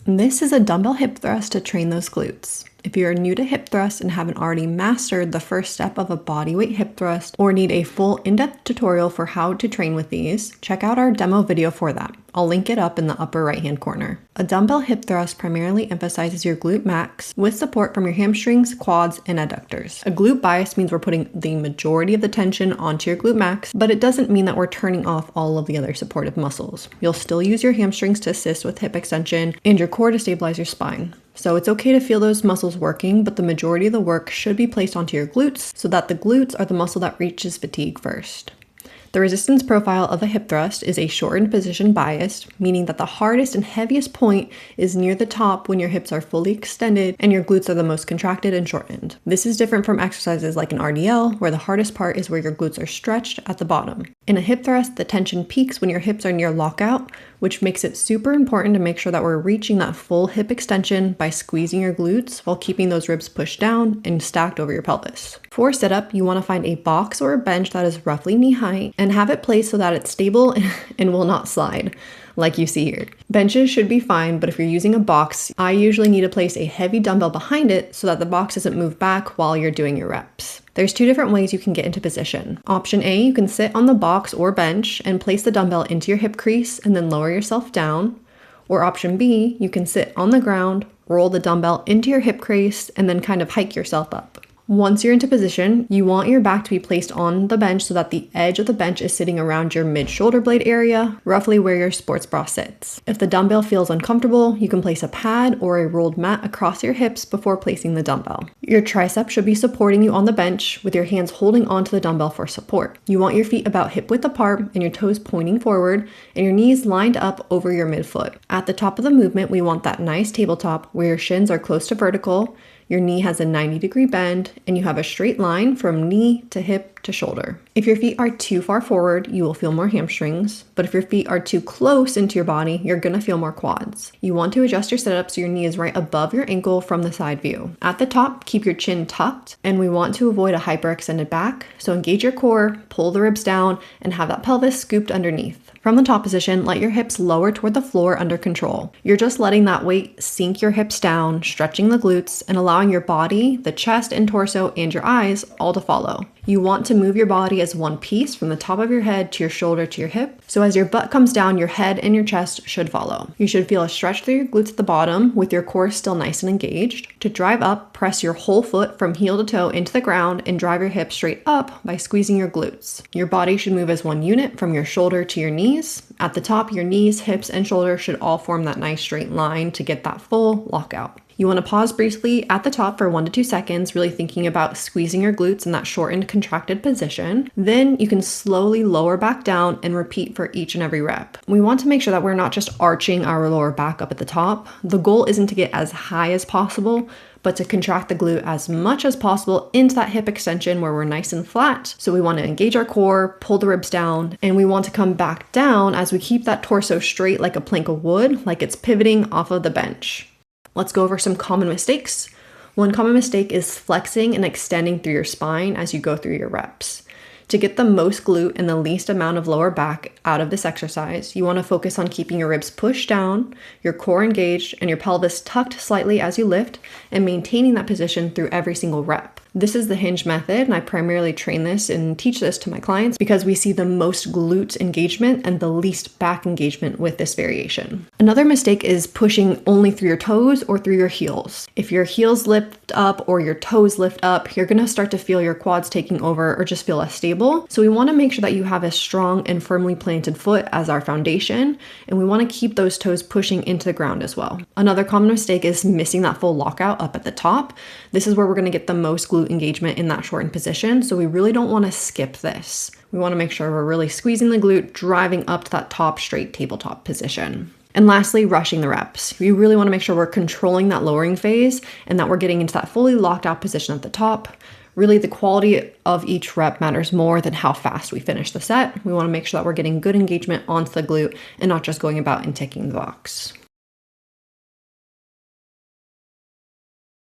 This is a dumbbell hip thrust to train those glutes. If you're new to hip thrust and haven't already mastered the first step of a bodyweight hip thrust or need a full in-depth tutorial for how to train with these, check out our demo video for that. I'll link it up in the upper right-hand corner. A dumbbell hip thrust primarily emphasizes your glute max with support from your hamstrings, quads, and adductors. A glute bias means we're putting the majority of the tension onto your glute max, but it doesn't mean that we're turning off all of the other supportive muscles. You'll still use your hamstrings to assist with hip extension and your core to stabilize your spine. So it's okay to feel those muscles working, but the majority of the work should be placed onto your glutes so that the glutes are the muscle that reaches fatigue first. The resistance profile of a hip thrust is a shortened position biased, meaning that the hardest and heaviest point is near the top when your hips are fully extended and your glutes are the most contracted and shortened. This is different from exercises like an RDL, where the hardest part is where your glutes are stretched at the bottom. In a hip thrust, the tension peaks when your hips are near lockout, which makes it super important to make sure that we're reaching that full hip extension by squeezing your glutes while keeping those ribs pushed down and stacked over your pelvis. For setup, you want to find a box or a bench that is roughly knee height and have it placed so that it's stable and will not slide, like you see here. Benches should be fine, but if you're using a box, I usually need to place a heavy dumbbell behind it so that the box doesn't move back while you're doing your reps. There's two different ways you can get into position. Option A, you can sit on the box or bench and place the dumbbell into your hip crease and then lower yourself down. Or option B, you can sit on the ground, roll the dumbbell into your hip crease, and then kind of hike yourself up. Once you're into position, you want your back to be placed on the bench so that the edge of the bench is sitting around your mid-shoulder blade area, roughly where your sports bra sits. If the dumbbell feels uncomfortable, you can place a pad or a rolled mat across your hips before placing the dumbbell. Your tricep should be supporting you on the bench with your hands holding onto the dumbbell for support. You want your feet about hip width apart and your toes pointing forward and your knees lined up over your midfoot. At the top of the movement, we want that nice tabletop where your shins are close to vertical, your knee has a 90-degree bend, and you have a straight line from knee to hip to shoulder. If your feet are too far forward, you will feel more hamstrings, but if your feet are too close into your body, you're gonna feel more quads. You want to adjust your setup so your knee is right above your ankle from the side view. At the top, keep your chin tucked, and we want to avoid a hyperextended back, so engage your core, pull the ribs down, and have that pelvis scooped underneath. From the top position, let your hips lower toward the floor under control. You're just letting that weight sink your hips down, stretching the glutes, and allowing your body, the chest and torso, and your eyes all to follow. You want to move your body as one piece from the top of your head to your shoulder to your hip. So as your butt comes down, your head and your chest should follow. You should feel a stretch through your glutes at the bottom with your core still nice and engaged. To drive up, press your whole foot from heel to toe into the ground and drive your hips straight up by squeezing your glutes. Your body should move as one unit from your shoulder to your knees. At the top, your knees, hips, and shoulders should all form that nice straight line to get that full lockout. You want to pause briefly at the top for 1 to 2 seconds, really thinking about squeezing your glutes in that shortened, contracted position. Then you can slowly lower back down and repeat for each and every rep. We want to make sure that we're not just arching our lower back up at the top. The goal isn't to get as high as possible, but to contract the glute as much as possible into that hip extension where we're nice and flat. So we want to engage our core, pull the ribs down, and we want to come back down as we keep that torso straight like a plank of wood, like it's pivoting off of the bench. Let's go over some common mistakes. One common mistake is flexing and extending through your spine as you go through your reps. To get the most glute and the least amount of lower back out of this exercise, you want to focus on keeping your ribs pushed down, your core engaged, and your pelvis tucked slightly as you lift, and maintaining that position through every single rep. This is the hinge method, and I primarily train this and teach this to my clients because we see the most glute engagement and the least back engagement with this variation. Another mistake is pushing only through your toes or through your heels. If your heels lift up or your toes lift up, you're gonna start to feel your quads taking over or just feel less stable. So we wanna make sure that you have a strong and firmly planted foot as our foundation, and we wanna keep those toes pushing into the ground as well. Another common mistake is missing that full lockout up at the top. This is where we're gonna get the most glute engagement in that shortened position, so we really don't want to skip this. We want to make sure we're really squeezing the glute, driving up to that top straight tabletop position. And lastly, rushing the reps. We really want to make sure we're controlling that lowering phase and that we're getting into that fully locked out position at the top. Really, the quality of each rep matters more than how fast we finish the set. We want to make sure that we're getting good engagement onto the glute and not just going about and ticking the box.